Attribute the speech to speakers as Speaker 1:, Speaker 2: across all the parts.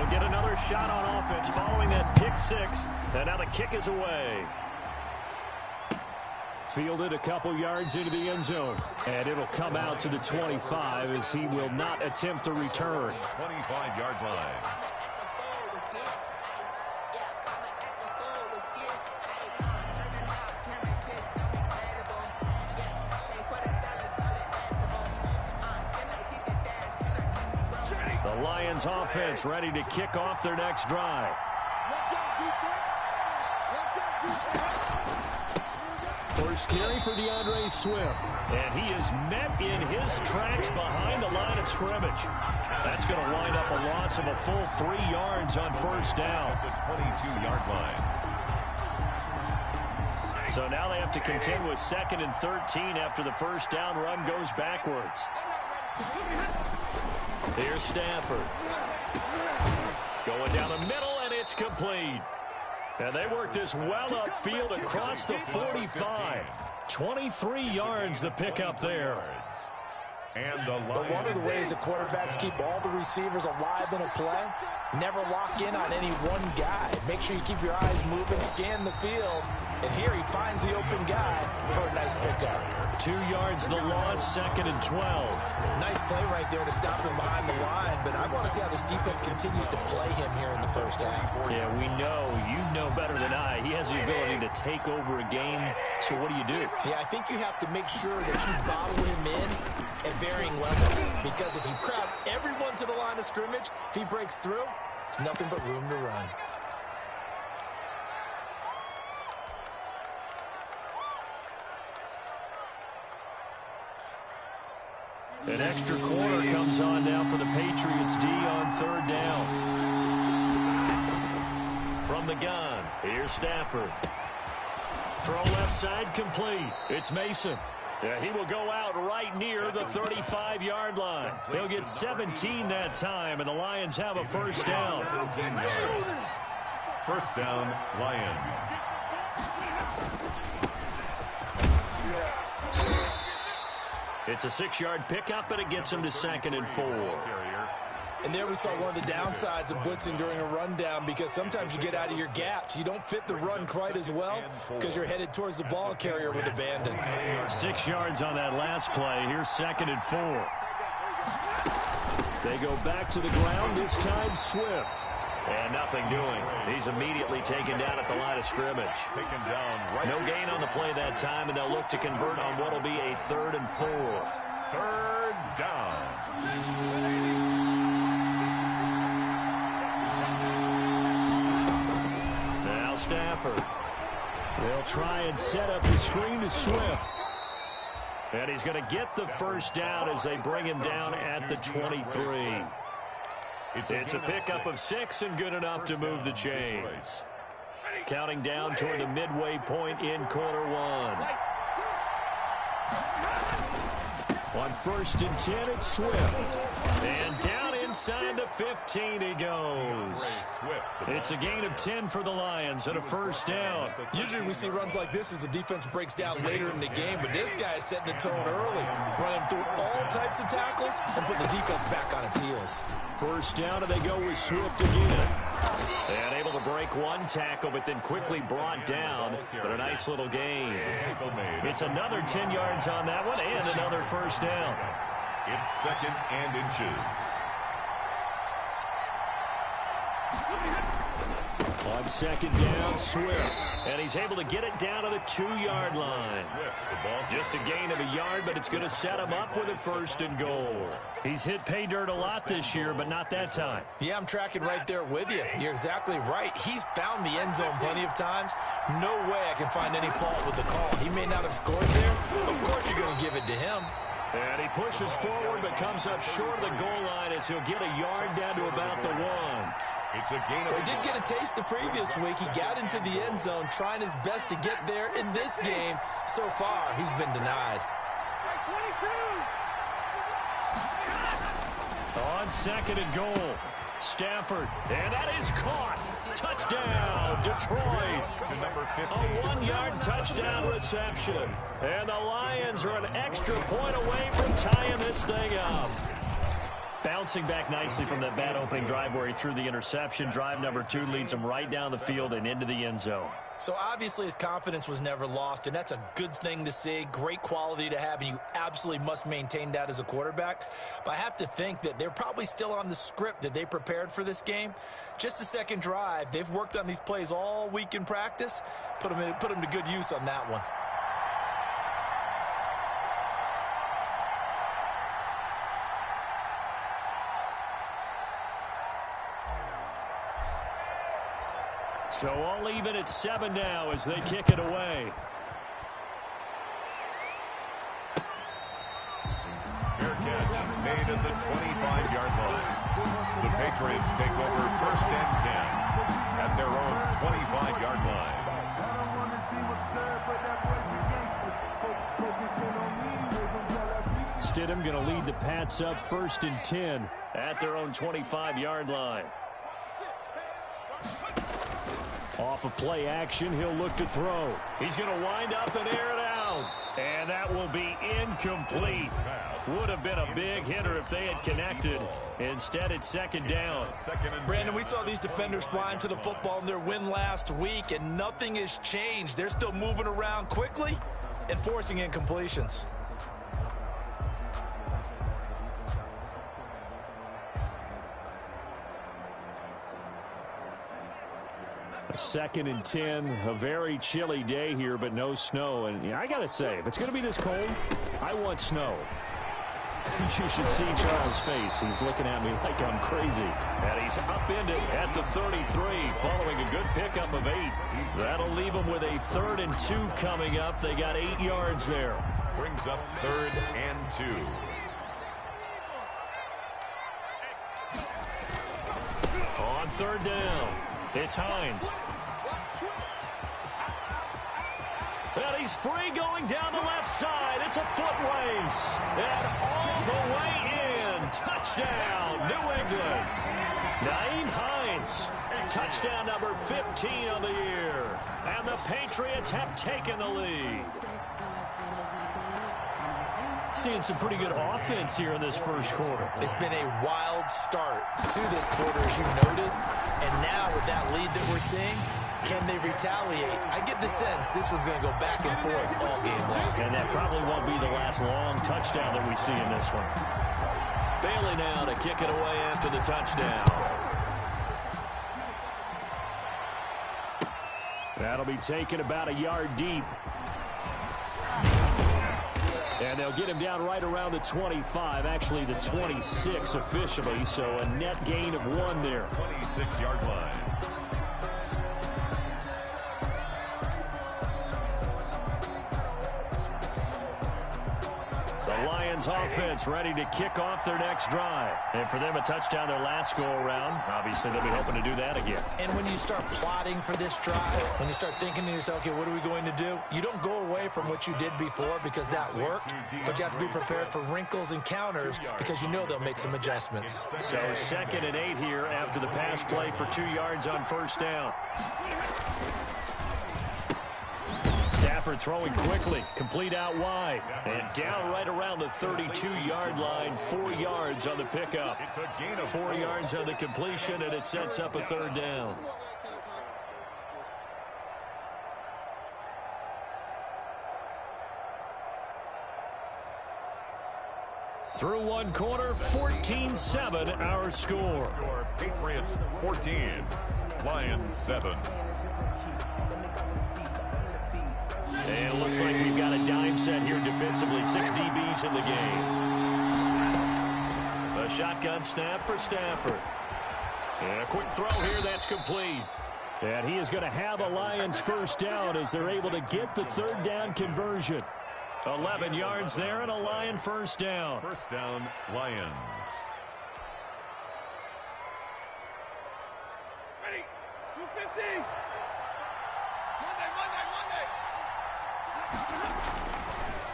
Speaker 1: He'll get another shot on offense following that pick six. And now the kick is away. Fielded a couple yards into the end zone. And it'll come out to the 25 as he will not attempt to return.
Speaker 2: 25-yard line.
Speaker 1: The Lions offense ready to kick off their next drive. First carry for DeAndre Swift. And he is met in his tracks behind the line of scrimmage. That's going to wind up a loss of a full 3 yards on first down.
Speaker 2: The 22-yard line.
Speaker 1: So now they have to contend with 2nd and 13 after the first down run goes backwards. Here's Stafford. Going down the middle, and it's complete. And they work this well upfield across the 45. 23 yards the pickup there.
Speaker 2: And the
Speaker 3: but one of the ways the quarterbacks keep all the receivers alive in a play, never lock in on any one guy. Make sure you keep your eyes moving, scan the field. And here he finds the open guy for a nice pickup.
Speaker 1: 2 yards the loss, 2nd and 12.
Speaker 3: Nice play right there to stop him behind the line, but I want to see how this defense continues to play him here in the first half.
Speaker 1: Yeah, we know. You know better than I. He has the ability to take over a game, so what do you do?
Speaker 3: Yeah, I think you have to make sure that you bottle him in at varying levels, because if you crowd everyone to the line of scrimmage, if he breaks through, there's nothing but room to run.
Speaker 1: An extra corner comes on now for the Patriots D on 3rd down. From the gun, here's Stafford. Throw left side complete. It's Mason. Yeah, he will go out right near the 35-yard line. He'll get 17 that time, and the Lions have a first down.
Speaker 2: 10 yards. First down, Lions.
Speaker 1: It's a 6-yard pickup, but it gets him to 2nd and 4.
Speaker 3: And there we saw one of the downsides of blitzing during a rundown, because sometimes you get out of your gaps. You don't fit the run quite as well because you're headed towards the ball carrier with abandon.
Speaker 1: 6 yards on that last play. Here's 2nd and 4. They go back to the ground, this time Swift. And nothing doing. He's immediately taken down at the line of scrimmage.
Speaker 2: Taken down right.
Speaker 1: No gain on the play that time, and they'll look to convert on what will be a 3rd and 4.
Speaker 2: 3rd down.
Speaker 1: Now Stafford. They'll try and set up the screen to Swift. And he's going to get the first down as they bring him down at the 23. It's a pickup of 6 and good enough to move the chains. Counting down toward the midway point in quarter 1. On 1st and 10, it's Swift. And down inside the 15 he goes. It's a gain of 10 for the Lions and a first down.
Speaker 3: Usually we see runs like this as the defense breaks down later in the game, but this guy is setting the tone early, running through all types of tackles and putting the defense back on its heels.
Speaker 1: First down, and they go with Swift again. And able to break one tackle, but then quickly brought down. But a nice little gain. It's another 10 yards on that one, and another first down.
Speaker 2: It's 2nd and inches.
Speaker 1: On 2nd down, Swift. And he's able to get it down to the 2-yard line. Just a gain of a yard, but it's going to set him up with a 1st and goal. He's hit pay dirt a lot this year, but not that time.
Speaker 3: Yeah, I'm tracking right there with you. You're exactly right. He's found the end zone plenty of times. No way I can find any fault with the call. He may not have scored there. Of course you're going to give it to him.
Speaker 1: And he pushes forward, but comes up short of the goal line as he'll get a yard down to about the 1.
Speaker 2: It's a gain of
Speaker 3: He did get a taste the previous week. He got into the end zone, trying his best to get there in this game. So far, he's been denied.
Speaker 1: On 2nd and goal, Stafford, and that is caught. Touchdown, Detroit.
Speaker 2: to number 15.
Speaker 1: A 1-yard touchdown reception. And the Lions are an extra point away from tying this thing up. Bouncing back nicely from that bad opening drive where he threw the interception. Drive number 2 leads him right down the field and into the end zone.
Speaker 3: So obviously his confidence was never lost, and that's a good thing to see. Great quality to have, and you absolutely must maintain that as a quarterback. But I have to think that they're probably still on the script that they prepared for this game. Just the second drive, they've worked on these plays all week in practice. Put them to good use on that one.
Speaker 1: So all even at 7 now as they kick it away.
Speaker 2: Fair catch made at the 25-yard line. The Patriots take over 1st and 10 at their own 25-yard line.
Speaker 1: Stidham going to lead the Pats up 1st and 10 at their own 25-yard line. Off of play action, he'll look to throw. He's going to wind up and air it out. And that will be incomplete. Would have been a big hitter if they had connected. Instead, it's 2nd down.
Speaker 3: Brandon, we saw these defenders flying to the football in their win last week, and nothing has changed. They're still moving around quickly and forcing incompletions.
Speaker 1: A 2nd and 10, a very chilly day here, but no snow. And I got to say, if it's going to be this cold, I want snow. You should see Charles' face. He's looking at me like I'm crazy. And he's upended at the 33, following a good pickup of 8. That'll leave him with a 3rd and 2 coming up. They got 8 yards there.
Speaker 2: Brings up 3rd and 2.
Speaker 1: On 3rd down, it's Hines. And he's free going down the left side. It's a foot race. And all the way in. Touchdown, New England. Nyheim Hines. Touchdown number 15 on the year. And the Patriots have taken the lead. Seeing some pretty good offense here in this first quarter.
Speaker 3: It's been a wild start to this quarter, as you noted. And now with that lead that we're seeing, can they retaliate? I get the sense this one's going to go back and forth all game long.
Speaker 1: And that probably won't be the last long touchdown that we see in this one. Bailey now to kick it away after the touchdown. That'll be taken about a yard deep. And they'll get him down right around the 25, actually the 26 officially, so a net gain of 1 there.
Speaker 2: 26-yard line.
Speaker 1: The Lions offense ready to kick off their next drive. And for them, a touchdown their last go-around. Obviously, they'll be hoping to do that again.
Speaker 3: And when you start plotting for this drive, when you start thinking to yourself, okay, what are we going to do? You don't go away from what you did before because that worked, but you have to be prepared for wrinkles and counters because you know they'll make some adjustments.
Speaker 1: So 2nd and 8 here after the pass play for 2 yards on 1st down. Stafford throwing quickly, complete out wide, and down right around the 32-yard line, 4 yards on the pickup. 4 yards on the completion, and it sets up a 3rd down. Through 1 quarter, 14-7 our score.
Speaker 2: Patriots 14, Lions 7.
Speaker 1: And it looks like we've got a dime set here defensively. 6 DBs in the game. A shotgun snap for Stafford. And a quick throw here, that's complete. And he is going to have a Lions 1st down as they're able to get the 3rd down conversion. 11 yards there and a Lion 1st down.
Speaker 2: 1st down, Lions.
Speaker 4: Ready, 250.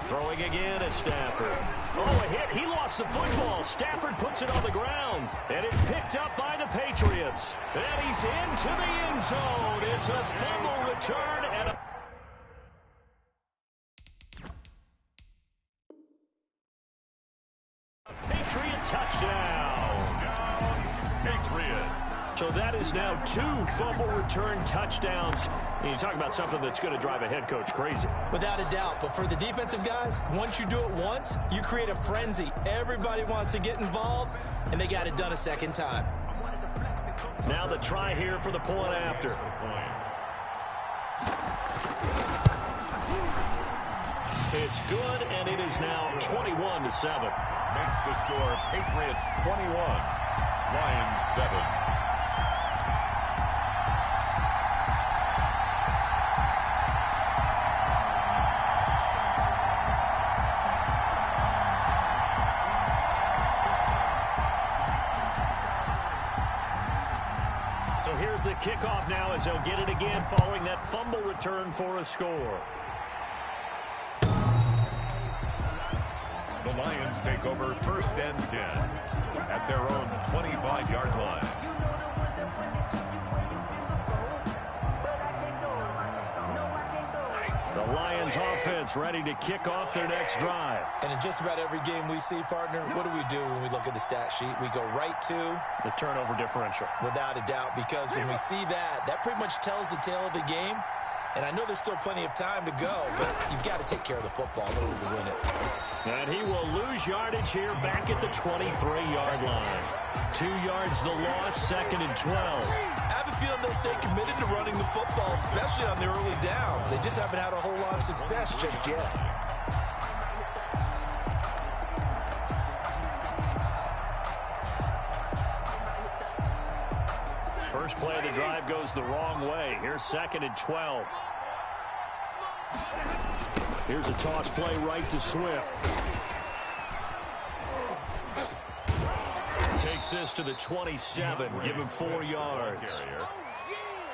Speaker 1: Throwing again at Stafford. Oh, a hit. He lost the football. Stafford puts it on the ground. And it's picked up by the Patriots. And he's into the end zone. It's a fumble return and a Patriot touchdown. has now 2 fumble return touchdowns. And you talk about something that's going to drive a head coach crazy.
Speaker 3: Without a doubt. But for the defensive guys, once you do it once, you create a frenzy. Everybody wants to get involved, and they got it done a second time.
Speaker 1: Now the try here for the point after. It's good, and it is now 21-7.
Speaker 2: Makes the score Patriots 21, Lions 7.
Speaker 1: So here's the kickoff now as they'll get it again following that fumble return for a score.
Speaker 2: The Lions take over 1st and 10 at their own 25-yard line.
Speaker 1: The Lions offense ready to kick off their next drive.
Speaker 3: And in just about every game we see, partner, what do we do when we look at the stat sheet? We go right to
Speaker 1: the turnover differential.
Speaker 3: Without a doubt, because when we see that, that pretty much tells the tale of the game. And I know there's still plenty of time to go, but you've got to take care of the football in order to win it.
Speaker 1: And he will lose yardage here back at the 23-yard line. 2 yards the loss, 2nd and 12.
Speaker 3: I have a feeling they'll stay committed to running the football, especially on the early downs. They just haven't had a whole lot of success just yet.
Speaker 1: First play of the drive goes the wrong way. Here's 2nd and 12. Here's a toss play right to Swift. Takes this to the 27. Give him 4 yards.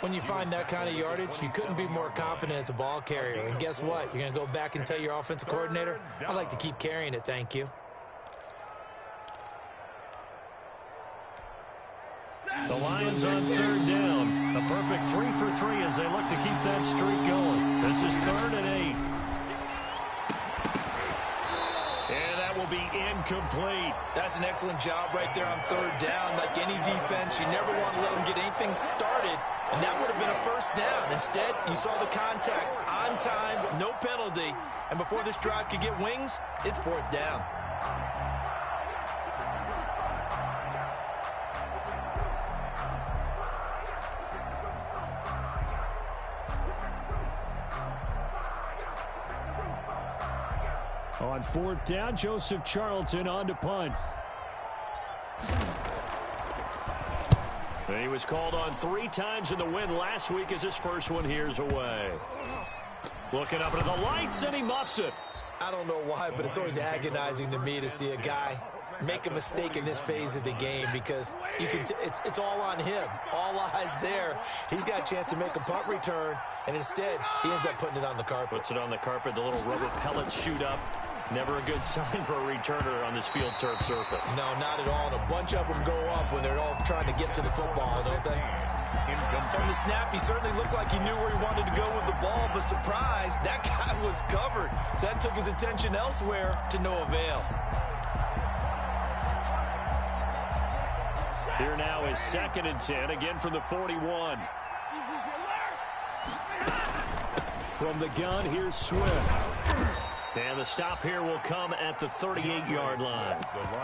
Speaker 3: When you find that kind of yardage, you couldn't be more confident as a ball carrier. And guess what? You're going to go back and tell your offensive coordinator, I'd like to keep carrying it, thank you.
Speaker 1: The Lions on 3rd down. A perfect 3 for 3 as they look to keep that streak going. This is 3rd and 8. And that will be incomplete.
Speaker 3: That's an excellent job right there on 3rd down. Like any defense, you never want to let them get anything started, and that would have been a 1st down. Instead, you saw the contact on time, no penalty, and before this drive could get wings, it's 4th down.
Speaker 1: On 4th down, Joseph Charlton on to punt. And he was called on 3 times in the win last week as his first one here's away. Looking up into the lights, and he muffs it.
Speaker 3: I don't know why, but it's always agonizing to me to see a guy make a mistake in this phase of the game because you can it's all on him. All eyes there. He's got a chance to make a punt return, and instead he ends up putting it on the carpet.
Speaker 1: Puts it on the carpet. The little rubber pellets shoot up. Never a good sign for a returner on this field turf surface.
Speaker 3: No, not at all. And a bunch of them go up when they're all trying to get to the football, don't they? From the snap, he certainly looked like he knew where he wanted to go with the ball, but surprise, that guy was covered. So that took his attention elsewhere to no avail.
Speaker 1: Here now is 2nd and 10, again from the 41. From the gun, here's Swift. And the stop here will come at the 38-yard line.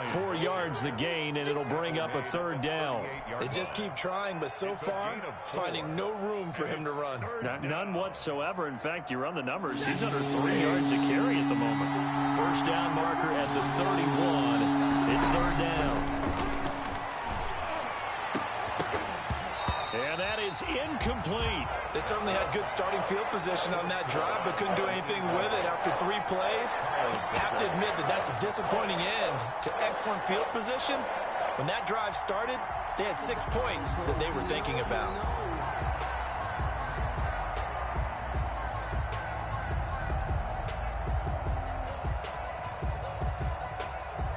Speaker 1: 4 yards the gain, and it'll bring up a 3rd down.
Speaker 3: They just keep trying, but so far, finding no room for him to run.
Speaker 1: None whatsoever. In fact, you run the numbers. He's under 3 yards a carry at the moment. 1st down marker at the 31. It's 3rd down. And that is incomplete.
Speaker 3: They certainly had good starting field position on that drive, but couldn't do anything with it after 3 plays. Have to admit that that's a disappointing end to excellent field position. When that drive started, they had 6 points that they were thinking about.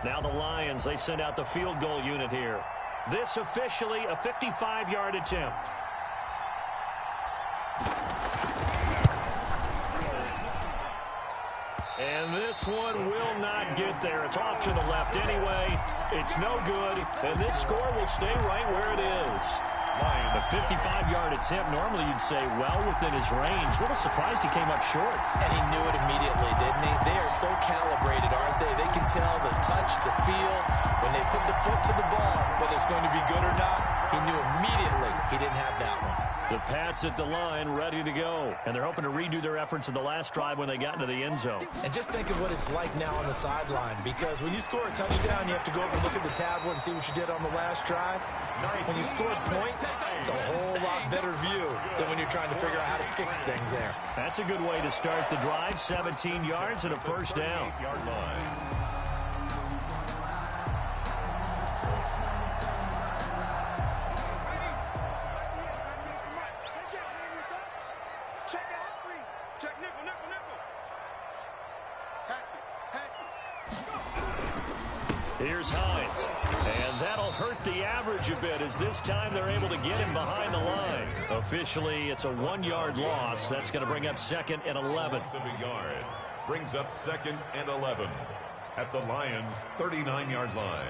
Speaker 1: Now the Lions, they send out the field goal unit here. This officially a 55-yard attempt. And this one will not get there. It's off to the left anyway. It's no good, and this score will stay right where it is. The 55-yard attempt, normally you'd say well within his range. A little surprised he came up short.
Speaker 3: And he knew it immediately, didn't he? They are so calibrated, aren't they? They can tell the touch, the feel. When they put the foot to the ball, whether it's going to be good or not, he knew immediately he didn't have that one.
Speaker 1: The Pats at the line, ready to go. And they're hoping to redo their efforts in the last drive when they got into the end zone.
Speaker 3: And just think of what it's like now on the sideline, because when you score a touchdown, you have to go over and look at the tablet and see what you did on the last drive. When you score points, it's a whole lot better view than when you're trying to figure out how to fix things there.
Speaker 1: That's a good way to start the drive. 17 yards and a first down. Here's Hines, and that'll hurt the average a bit as this time they're able to get him behind the line. Officially, it's a 1-yard loss. That's going to bring up 2nd and 11.
Speaker 2: Brings up 2nd and 11 at the Lions' 39-yard line.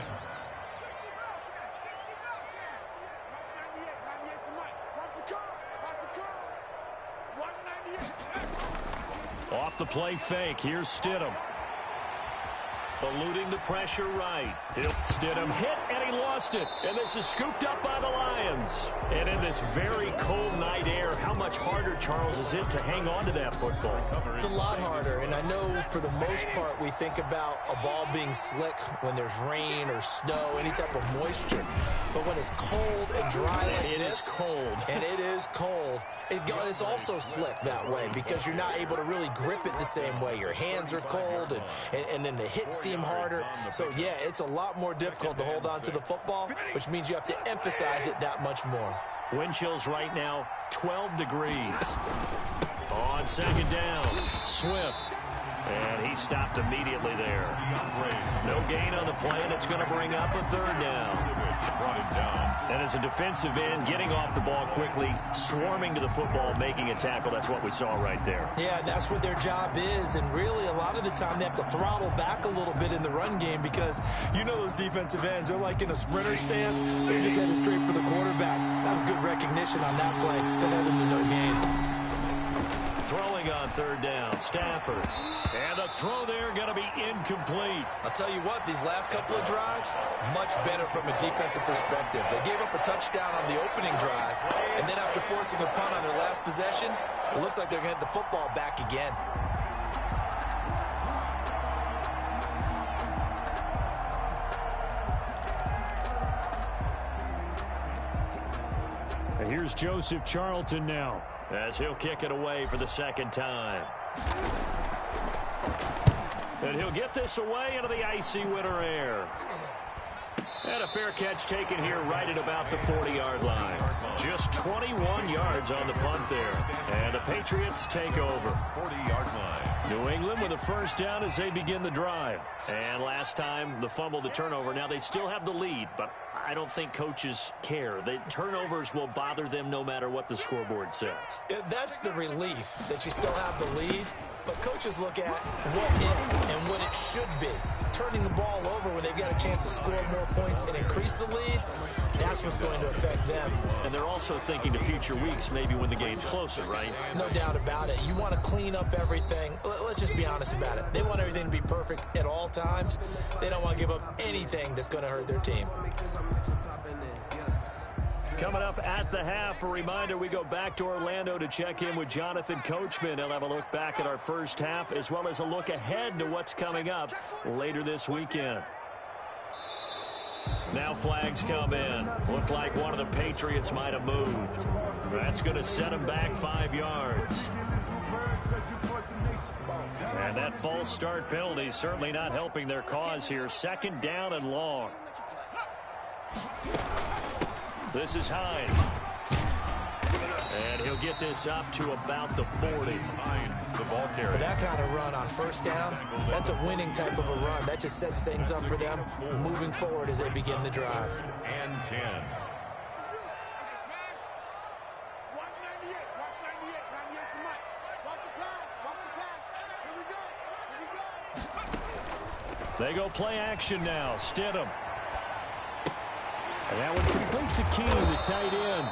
Speaker 1: Off the play fake, here's Stidham. Eluding the pressure right. Stidham hit, and he lost it. And this is scooped up by the Lions. And in this very cold night air, how much harder, Charles, is it to hang on to that football?
Speaker 3: It's a lot harder, and I know for the most part we think about a ball being slick when there's rain or snow, any type of moisture. But when it's cold and dry like
Speaker 1: it
Speaker 3: this,
Speaker 1: is cold.
Speaker 3: And it is cold, it's also slick that way because you're not able to really grip it the same way. Your hands are cold, and then the hits seem harder. So, yeah, it's a lot more difficult to hold on to the football, which means you have to emphasize it that much more.
Speaker 1: Wind chills right now, 12 degrees. On 2nd down, Swift. And he stopped immediately there. No gain on the play, and it's going to bring up a 3rd down. And as a defensive end, getting off the ball quickly, swarming to the football, making a tackle, that's what we saw right there.
Speaker 3: Yeah, that's what their job is, and really a lot of the time they have to throttle back a little bit in the run game because you know those defensive ends, they're like in a sprinter stance. They're just headed straight for the quarterback. That was good recognition on that play to hold him to no gain.
Speaker 1: Throwing on 3rd down, Stafford. And the throw there going to be incomplete.
Speaker 3: I'll tell you what, these last couple of drives, much better from a defensive perspective. They gave up a touchdown on the opening drive, and then after forcing a punt on their last possession, it looks like they're going to get the football back again.
Speaker 1: And here's Joseph Charlton now, as he'll kick it away for the 2nd time. And he'll get this away into the icy winter air. And a fair catch taken here right at about the 40-yard line. Just 21 yards on the punt there. And the Patriots take over.
Speaker 2: 40-yard line.
Speaker 1: New England with a 1st down as they begin the drive. And last time, the fumble, the turnover. Now, they still have the lead, but I don't think coaches care. The turnovers will bother them no matter what the scoreboard says.
Speaker 3: That's the relief that you still have the lead. But coaches look at what if and what it should be. Turning the ball over when they've got a chance to score more points and increase the lead, that's what's going to affect them.
Speaker 1: And they're also thinking to future weeks, maybe when the game's closer, right?
Speaker 3: No doubt about it. You want to clean up everything. Let's just be honest about it. They want everything to be perfect at all times. They don't want to give up anything that's going to hurt their team.
Speaker 1: Coming up at the half, a reminder, we go back to Orlando to check in with Jonathan Coachman. He'll have a look back at our first half as well as a look ahead to what's coming up later this weekend. Now flags come in. Looked like one of the Patriots might have moved. That's going to set him back 5 yards. And that false start penalty certainly not helping their cause here. 2nd down and long. This is Hines. And he'll get this up to about the 40.
Speaker 2: The ball carrier.
Speaker 3: That kind of run on 1st down, that's a winning type of a run. That just sets things up for them moving forward as they begin the drive.
Speaker 2: And 10.
Speaker 1: They go play action now. Stidham. And that one complete to Keene, the tight end.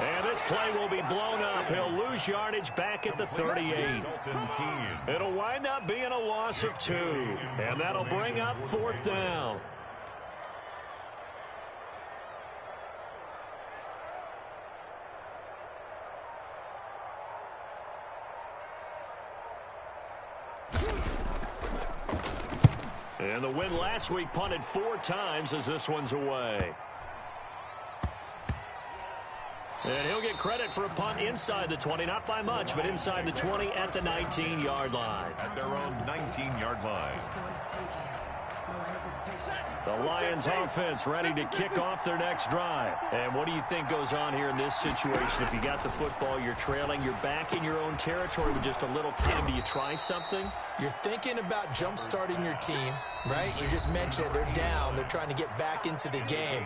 Speaker 1: And this play will be blown up. He'll lose yardage back at the 38. It'll wind up being a loss of 2. And that'll bring up 4th down. And the win last week punted 4 times as this one's away. And he'll get credit for a punt inside the 20, not by much, but inside the 20 at the 19-yard line.
Speaker 2: At their own 19-yard line.
Speaker 1: The Lions offense ready to kick off their next drive. And what do you think goes on here in this situation? If you got the football, you're trailing, you're back in your own territory with just a little time. Do you try something?
Speaker 3: You're thinking about jump-starting your team, right? You just mentioned it. They're down. They're trying to get back into the game.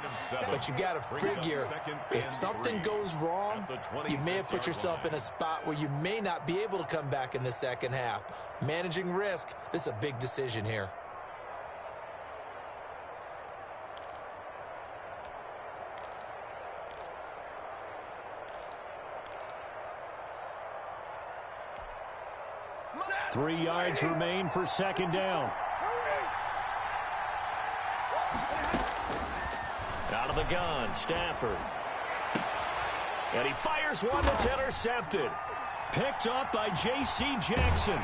Speaker 3: But you got to figure if something goes wrong, you may have put yourself in a spot where you may not be able to come back in the second half. Managing risk, this is a big decision here.
Speaker 1: Three yards remain for second down. Out of the gun, Stafford. And he fires one that's intercepted. Picked up by J.C. Jackson.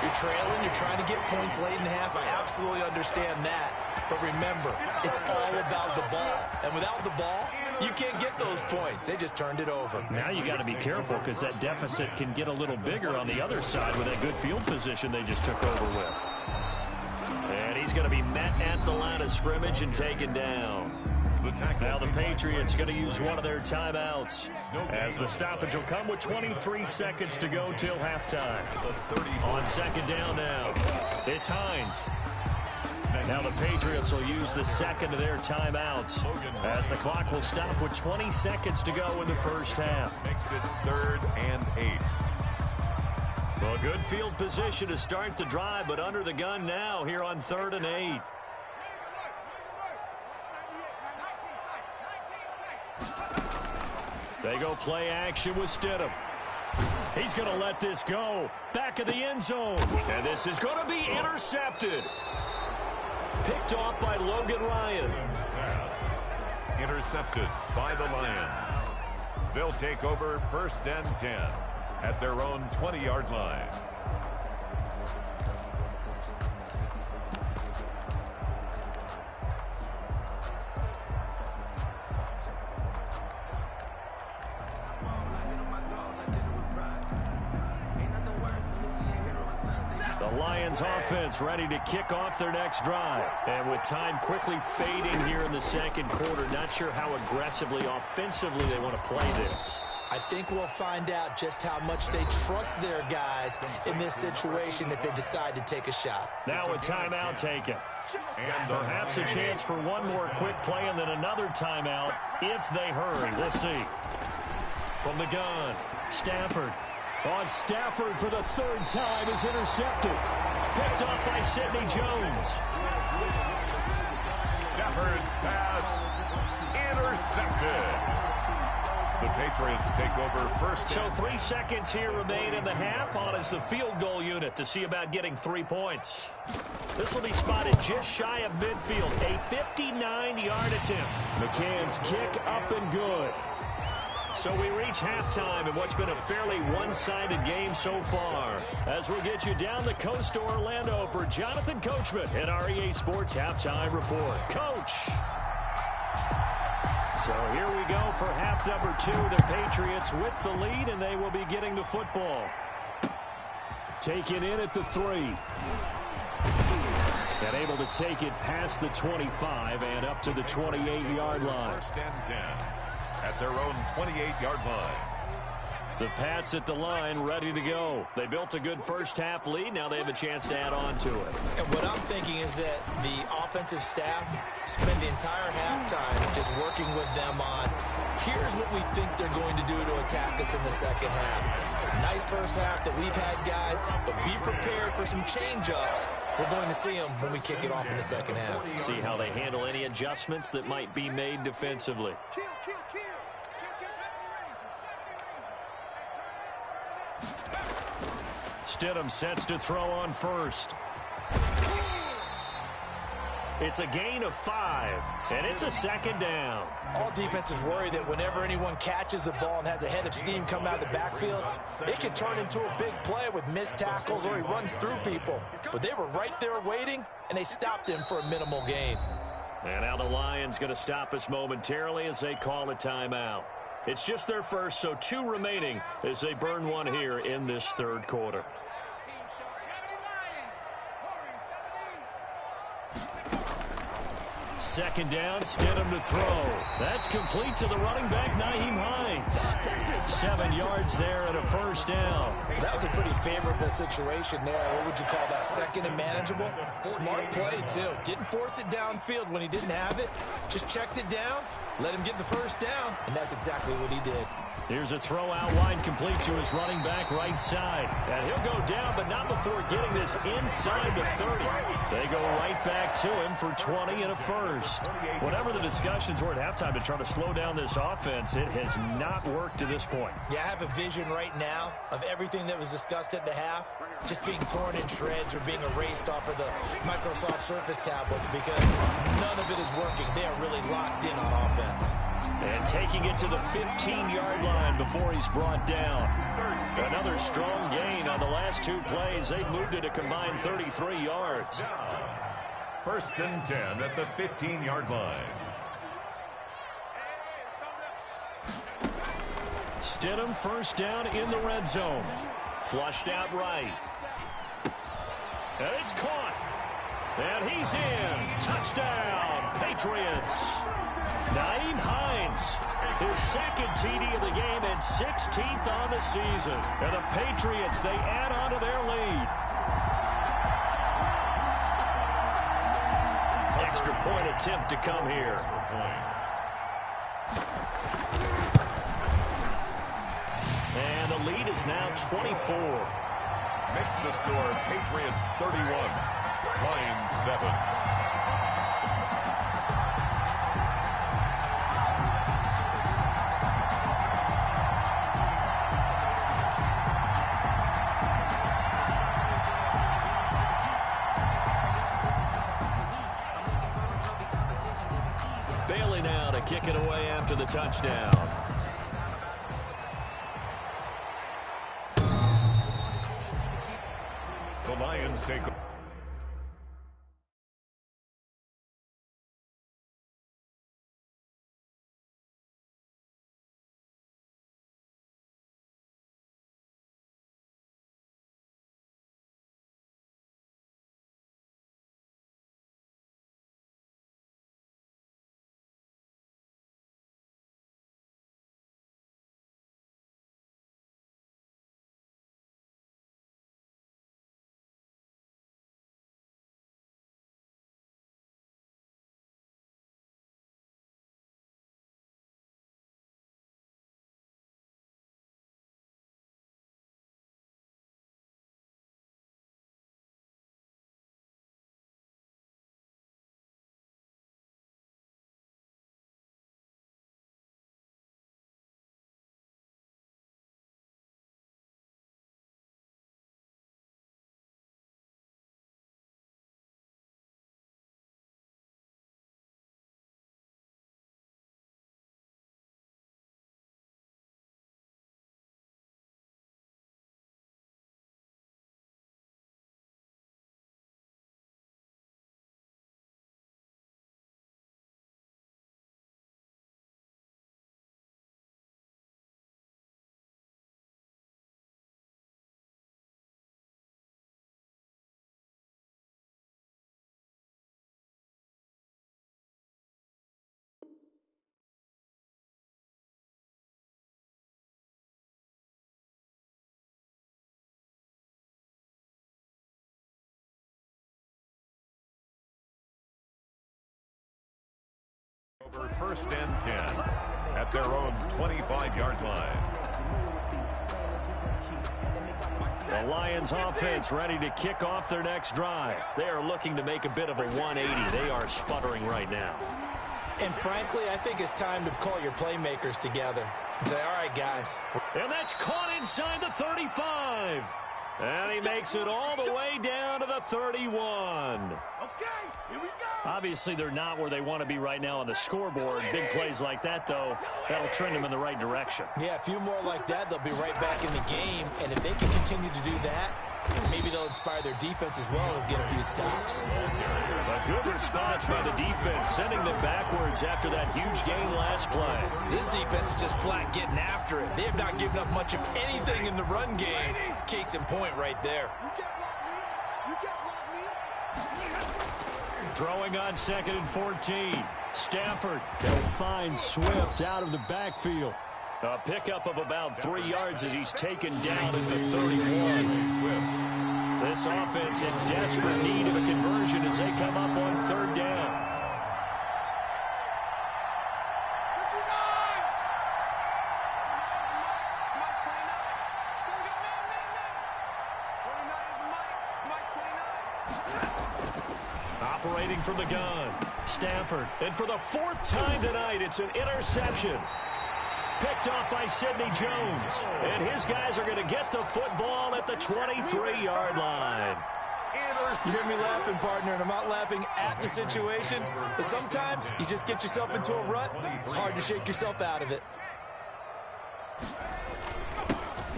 Speaker 3: You're trailing, you're trying to get points late in half. I absolutely understand that. But remember, it's all about the ball. And without the ball, you can't get those points. They just turned it over.
Speaker 1: Now you got to be careful because that deficit can get a little bigger on the other side with that good field position they just took over with. And he's going to be met at the line of scrimmage and taken down. Now the Patriots going to use one of their timeouts as the stoppage will come with 23 seconds to go till halftime. On second down now, it's Hines. Now the Patriots will use the second of their timeouts as the clock will stop with 20 seconds to go in the first half.
Speaker 2: Makes it 3rd and 8.
Speaker 1: Well, good field position to start the drive, but under the gun now here on 3rd and 8. They go play action with Stidham. He's going to let this go. Back of the end zone. And this is going to be intercepted. Picked off by Logan Ryan.
Speaker 2: Intercepted by the Lions. They'll take over 1st and 10 at their own 20-yard line.
Speaker 1: Lions offense ready to kick off their next drive. And with time quickly fading here in the second quarter, not sure how aggressively, offensively they want to play this.
Speaker 3: I think we'll find out just how much they trust their guys in this situation if they decide to take a shot.
Speaker 1: Now a timeout taken. And perhaps a chance for one more quick play and then another timeout if they hurry. We'll see. From the gun, Stafford. On Stafford for the 3rd time is intercepted. Picked up by Sidney Jones.
Speaker 2: Stafford's pass intercepted. The Patriots take over 1st.
Speaker 1: So 3 seconds here remain in the half on as the field goal unit to see about getting 3 points. This will be spotted just shy of midfield. A 59-yard attempt. McCann's kick up and good. So we reach halftime in what's been a fairly one-sided game so far. As we'll get you down the coast to Orlando for Jonathan Coachman at our EA Sports Halftime Report. Coach! So here we go for half number 2. The Patriots with the lead, and they will be getting the football. Taken in at the 3. And able to take it past the 25 and up to the 28-yard line.
Speaker 2: 1st and 10. At their own 28-yard line.
Speaker 1: The Pats at the line ready to go. They built a good first half lead. Now they have a chance to add on to it.
Speaker 3: And what I'm thinking is that the offensive staff spend the entire halftime just working with them on here's what we think they're going to do to attack us in the second half. Nice first half that we've had, guys, but be prepared for some change-ups. We're going to see them when we kick it off in the second half.
Speaker 1: See how they handle any adjustments that might be made defensively. Stidham sets to throw on first. It's a gain of 5, and it's a second down.
Speaker 3: All defenses worry that whenever anyone catches the ball and has a head of steam come out of the backfield, it can turn into a big play with missed tackles or he runs through people. But they were right there waiting, and they stopped him for a minimal gain.
Speaker 1: And now the Lions going to stop us momentarily as they call a timeout. It's just their first, so 2 remaining as they burn one here in this third quarter. Second down, Stidham to throw. That's complete to the running back, Nyheim Hines. 7 yards there and a first down.
Speaker 3: That was a pretty favorable situation there. What would you call that? Second and manageable? Smart play, too. Didn't force it downfield when he didn't have it. Just checked it down, let him get the first down, and that's exactly what he did.
Speaker 1: Here's a throw out wide, complete to his running back right side. And he'll go down, but not before getting this inside the 30. They go right back to him for 20 and a first. Whatever the discussions were at halftime to try to slow down this offense, it has not worked to this point.
Speaker 3: Yeah, I have a vision right now of everything that was discussed at the half just being torn in shreds or being erased off of the Microsoft Surface tablets because none of it is working. They are really locked in on offense.
Speaker 1: And taking it to the 15-yard line before he's brought down. Another strong gain on the last 2 plays. They've moved it a combined 33 yards.
Speaker 2: First and 10 at the 15-yard line.
Speaker 1: Stidham first down in the red zone. Flushed out right. And it's caught. And he's in. Touchdown, Patriots. Nyheim Hines, his second TD of the game and 16th on the season. And the Patriots, they add on to their lead. Extra point attempt to come here. And the lead is now 24.
Speaker 2: Makes the score Patriots 31, Lions 7.
Speaker 1: Bailey now to kick it away after the touchdown.
Speaker 2: The Lions take over first and 10 at their own 25-yard line.
Speaker 1: The Lions offense ready to kick off their next drive. They are looking to make a bit of a 180. They are sputtering right now.
Speaker 3: And frankly, I think it's time to call your playmakers together and say, all right, guys.
Speaker 1: And that's caught inside the 35. And he makes it all the way down to the 31.
Speaker 4: Okay, here we go.
Speaker 1: Obviously, they're not where they want to be right now on the scoreboard. Big plays like that, though, that'll trend them in the right direction.
Speaker 3: Yeah, a few more like that, they'll be right back in the game. And if they can continue to do that, maybe they'll inspire their defense as well and get a few stops.
Speaker 1: A good response by the defense, sending them backwards after that huge gain last play.
Speaker 3: This defense is just flat getting after it. They have not given up much of anything in the run game. Case in point right there.
Speaker 4: You can't block me.
Speaker 1: Throwing on 2nd and 14. Stafford, they'll find Swift out of the backfield. A pickup of about 3 yards as he's taken down at the 31. This offense in desperate need of a conversion as they come up on 3rd down. Operating from the gun, Stafford. And for the 4th time tonight, it's an interception. Picked off by Sidney Jones. And his guys are going to get the football at the 23-yard line.
Speaker 3: You hear me laughing, partner, and I'm not laughing at the situation. But sometimes you just get yourself into a rut. It's hard to shake yourself out of it.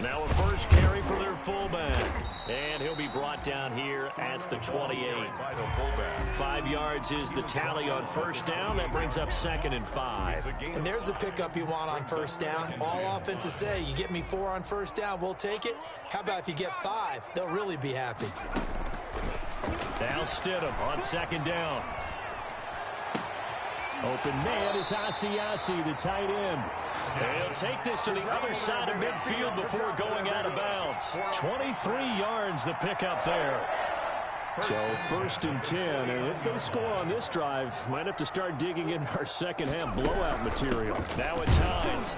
Speaker 1: Now a first carry for their fullback. And he'll be brought down here at the 28. 5 yards is the tally on 1st down. That brings up 2nd and 5.
Speaker 3: And there's the pickup you want on 1st down. All offenses say, you get me 4 on 1st down, we'll take it. How about if you get 5? They'll really be happy.
Speaker 1: Now Stidham on 2nd down. Open man is Asiasi, the tight end. And he'll take this to the other side of midfield before going out of bounds. 23 yards the pickup there. So 1st and 10, and if they score on this drive, might have to start digging in our second half blowout material. Now it's Hines.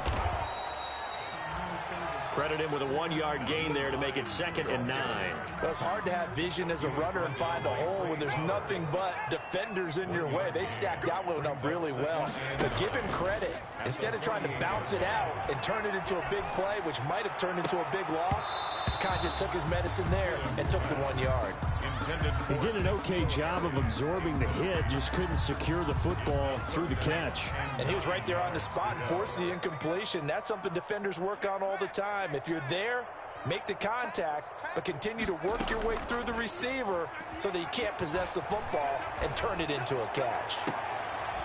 Speaker 1: Credit him with a 1-yard gain there to make it 2nd and 9.
Speaker 3: Well, it's hard to have vision as a runner and find a hole when there's nothing but defenders in your way. They stacked that one up really well. But give him credit. Instead of trying to bounce it out and turn it into a big play, which might have turned into a big loss, kind of just took his medicine there and took the 1 yard.
Speaker 1: He did an okay job of absorbing the hit, just couldn't secure the football through the catch.
Speaker 3: And he was right there on the spot and forced the incompletion. That's something defenders work on all the time. If you're there, make the contact, but continue to work your way through the receiver so that you can't possess the football and turn it into a catch.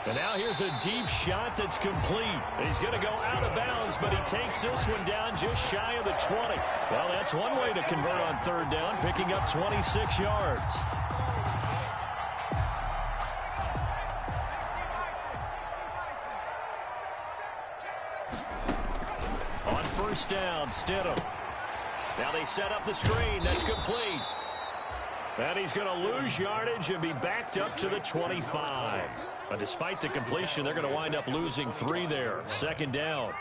Speaker 1: And now here's a deep shot that's complete. He's going to go out of bounds, but he takes this one down just shy of the 20. Well, that's one way to convert on 3rd down, picking up 26 yards. On 1st down, Stidham. Now they set up the screen. That's complete. And he's going to lose yardage and be backed up to the 25. But despite the completion, they're going to wind up losing 3 there. 2nd down.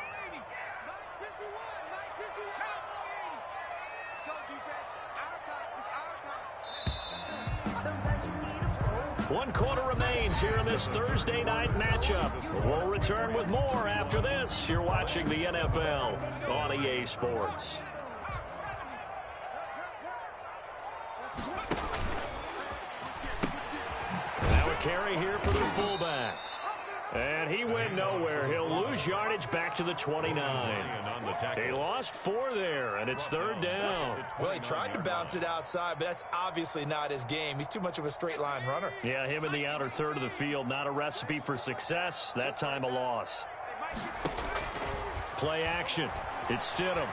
Speaker 1: One quarter remains here in this Thursday night matchup. We'll return with more after this. You're watching the NFL on EA Sports. Now a carry here for their fullback. And he went nowhere. He'll lose yardage back to the 29. He lost 4 there, and it's 3rd down.
Speaker 3: Well, he tried to bounce it outside, but that's obviously not his game. He's too much of a straight-line runner.
Speaker 1: Yeah, him in the outer third of the field, not a recipe for success. That time a loss. Play action. It's Stidham.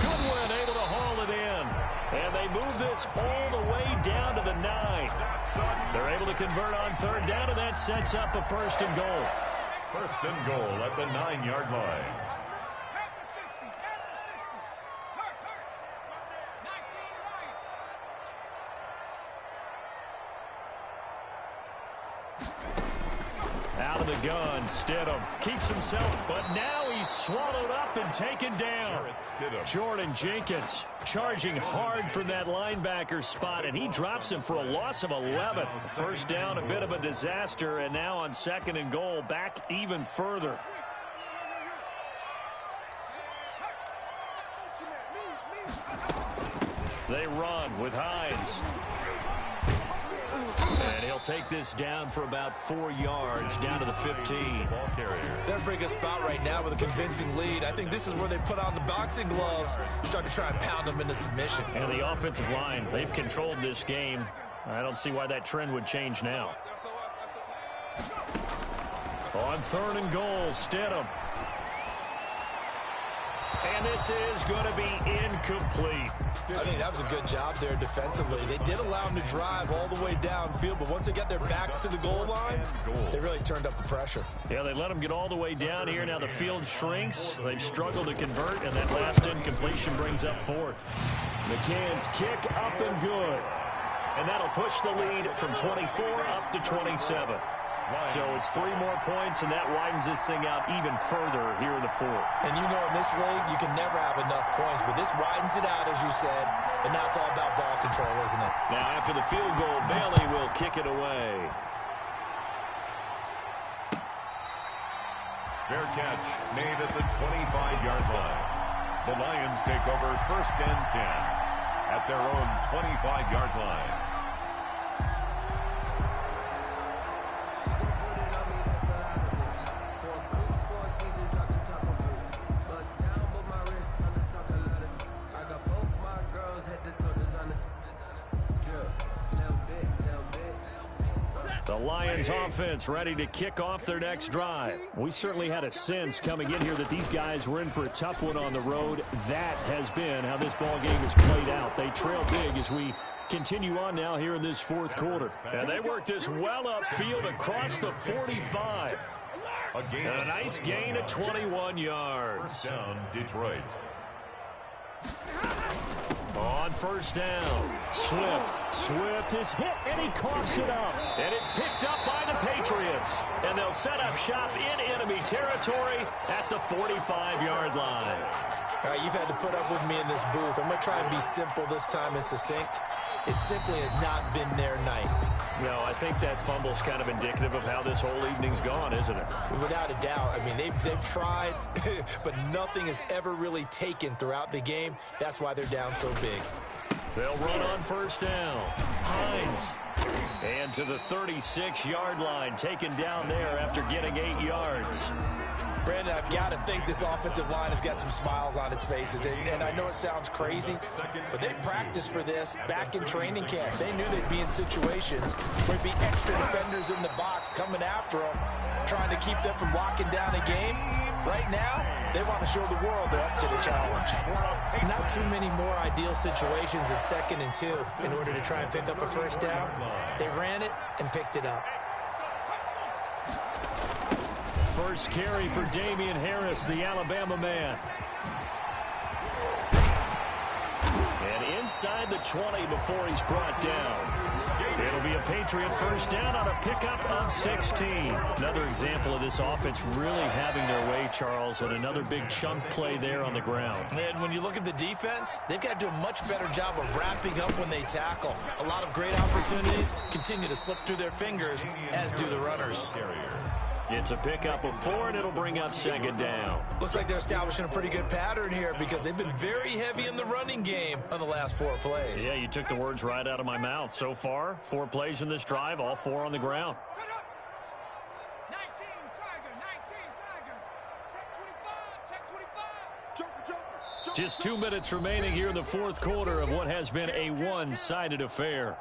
Speaker 1: Goodwin able to haul it in. And they move this all the way down to the 9. They're able to convert on 3rd down, and that sets up a 1st and goal.
Speaker 2: 1st and goal at the 9-yard line.
Speaker 1: in the gun. Stidham keeps himself, but now he's swallowed up and taken down. Jordan Jenkins charging hard from that linebacker spot, and he drops him for a loss of 11. First down, a bit of a disaster, and now on 2nd and goal, back even further. They run with Hines. And he'll take this down for about 4 yards, down to the 15. Ball carrier.
Speaker 3: They're in a pretty good spot right now with a convincing lead. I think this is where they put on the boxing gloves, start to try and pound them into submission.
Speaker 1: And the offensive line, they've controlled this game. I don't see why that trend would change now. On 3rd and goal, Stidham. And this is going to be incomplete.
Speaker 3: I think that was a good job there defensively. They did allow them to drive all the way downfield, but once they got their backs to the goal line, they really turned up the pressure.
Speaker 1: Yeah, they let them get all the way down here. Now the field shrinks. They've struggled to convert, and that last incompletion brings up 4th. McCann's kick up and good. And that'll push the lead from 24 up to 27. So it's 3 more points, and that widens this thing out even further here in the 4th.
Speaker 3: And you know in this league, you can never have enough points, but this widens it out, as you said, and now it's all about ball control, isn't it?
Speaker 1: Now after the field goal, Bailey will kick it away.
Speaker 2: Fair catch made at the 25-yard line. The Lions take over 1st and 10 at their own 25-yard line.
Speaker 1: The Lions offense ready to kick off their next drive. We certainly had a sense coming in here that these guys were in for a tough one on the road. That has been how this ball game has played out. They trail big as we continue on now here in this 4th quarter. And they work this well upfield across the 45. And a nice gain of 21 yards.
Speaker 2: Down Detroit.
Speaker 1: On 1st down, Swift is hit, and he coughs it up. And it's picked up by the Patriots. And they'll set up shop in enemy territory at the 45-yard line.
Speaker 3: All right, you've had to put up with me in this booth. I'm going to try and be simple this time and succinct. It simply has not been their night.
Speaker 1: No, I think that fumble's kind of indicative of how this whole evening's gone, isn't it?
Speaker 3: Without a doubt. I mean, they've tried, but nothing has ever really taken throughout the game. That's why they're down so big.
Speaker 1: They'll run on 1st down. Hines. And to the 36-yard line, taken down there after getting 8 yards.
Speaker 3: Brandon, I've got to think this offensive line has got some smiles on its faces. And I know it sounds crazy, but they practiced for this back in training camp. They knew they'd be in situations where there'd be extra defenders in the box coming after them, trying to keep them from locking down a game. Right now, they want to show the world they're up to the challenge. Not too many more ideal situations at 2nd and 2 in order to try and pick up a 1st down. They ran it and picked it up.
Speaker 1: First carry for Damian Harris, the Alabama man. And inside the 20 before he's brought down. It'll be a Patriot 1st down on a pickup of 16. Another example of this offense really having their way, Charles, and another big chunk play there on the ground.
Speaker 3: And when you look at the defense, they've got to do a much better job of wrapping up when they tackle. A lot of great opportunities continue to slip through their fingers, as do the runners.
Speaker 1: It's a pickup of 4, and it'll bring up 2nd down.
Speaker 3: Looks like they're establishing a pretty good pattern here because they've been very heavy in the running game on the last 4 plays.
Speaker 1: Yeah, you took the words right out of my mouth. So far, 4 plays in this drive, all 4 on the ground.
Speaker 4: 19, Tiger, 19, Tiger. Check 25, check 25.
Speaker 1: Just 2 minutes remaining here in the 4th quarter of what has been a one-sided affair.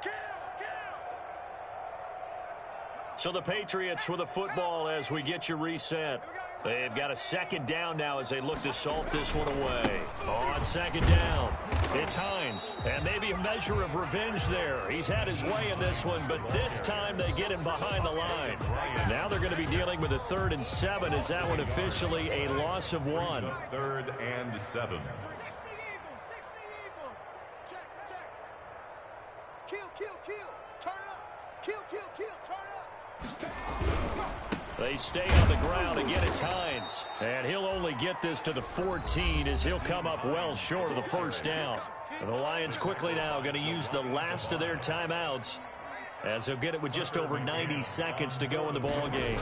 Speaker 1: So the Patriots with a football as we get you reset. They've got a 2nd down now as they look to salt this one away. On 2nd down, it's Hines. And maybe a measure of revenge there. He's had his way in this one, but this time they get him behind the line. Now they're going to be dealing with a 3rd and 7. Is that one officially a loss of 1?
Speaker 2: 3rd and 7.
Speaker 4: 60 Eagle. Check. Kill. Turn up. Kill, turn up.
Speaker 1: They stay on the ground. Again, it's Hines. And he'll only get this to the 14 as he'll come up well short of the first down. And the Lions quickly now going to use the last of their timeouts as they'll get it with just over 90 seconds to go in the ball game.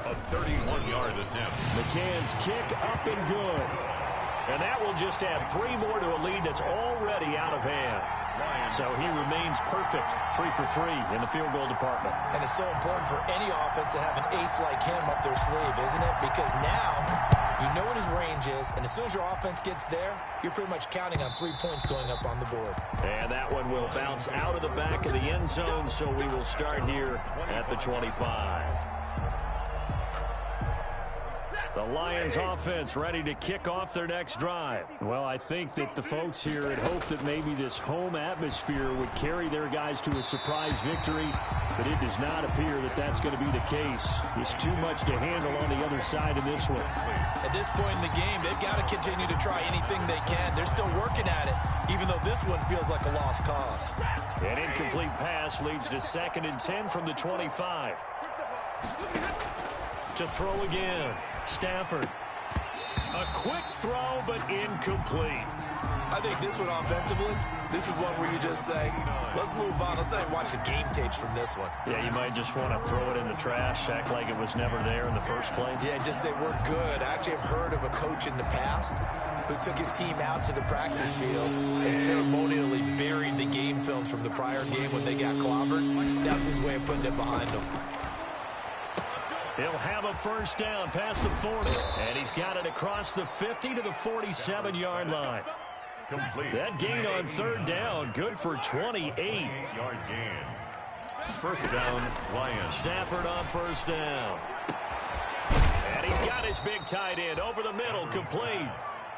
Speaker 2: A 31-yard attempt.
Speaker 1: McCann's kick up and good. And that will just add 3 more to a lead that's already out of hand. So he remains perfect, 3 for 3 in the field goal department.
Speaker 3: And it's so important for any offense to have an ace like him up their sleeve, isn't it? Because now you know what his range is, and as soon as your offense gets there, you're pretty much counting on 3 points going up on the board.
Speaker 1: And that one will bounce out of the back of the end zone, so we will start here at the 25. The Lions offense ready to kick off their next drive. Well, I think that the folks here had hoped that maybe this home atmosphere would carry their guys to a surprise victory, but it does not appear that that's going to be the case. There's too much to handle on the other side of this one.
Speaker 3: At this point in the game, they've got to continue to try anything they can. They're still working at it, even though this one feels like a lost cause.
Speaker 1: An incomplete pass leads to 2nd and 10 from the 25. To throw again. Stafford. A quick throw, but incomplete.
Speaker 3: I think this one offensively, this is one where you just say, let's move on. Let's not even watch the game tapes from this one.
Speaker 1: Yeah, you might just want to throw it in the trash, act like it was never there in the first place.
Speaker 3: Yeah, just say we're good. I actually have heard of a coach in the past who took his team out to the practice field and ceremonially buried the game films from the prior game when they got clobbered. That's his way of putting it behind them.
Speaker 1: He'll have a first down past the 40. And he's got it across the 50 to the 47-yard line.
Speaker 2: Complete.
Speaker 1: That gain on 3rd down, good for 28.
Speaker 2: 8-yard gain. First down, Lions.
Speaker 1: Stafford on first down. And he's got his big tight end over the middle, complete.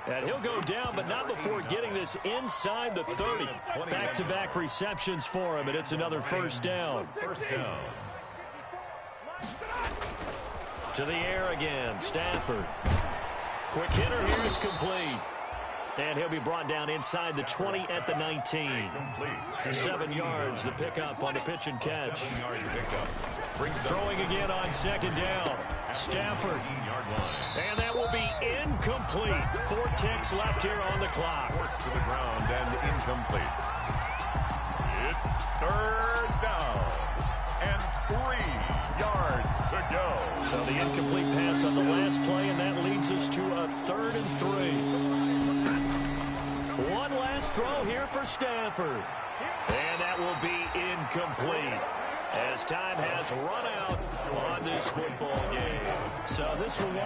Speaker 1: And he'll go down, but not before getting this inside the 30. Back-to-back receptions for him, and it's another first down.
Speaker 2: First down.
Speaker 1: To the air again, Stafford. Quick hitter here, it's complete. And he'll be brought down inside the 20 at the 19. To 7 yards, the pickup on the pitch and catch. Throwing again on 2nd down. Stafford. And that will be incomplete. 4 ticks left here on the clock.
Speaker 2: Forced to the ground and incomplete. It's 3rd down. And 3 yards to go.
Speaker 1: So the incomplete pass on the last play, and that leads us to a 3rd and 3. One last throw here for Stafford. And that will be incomplete as time has run out on this football game. So this will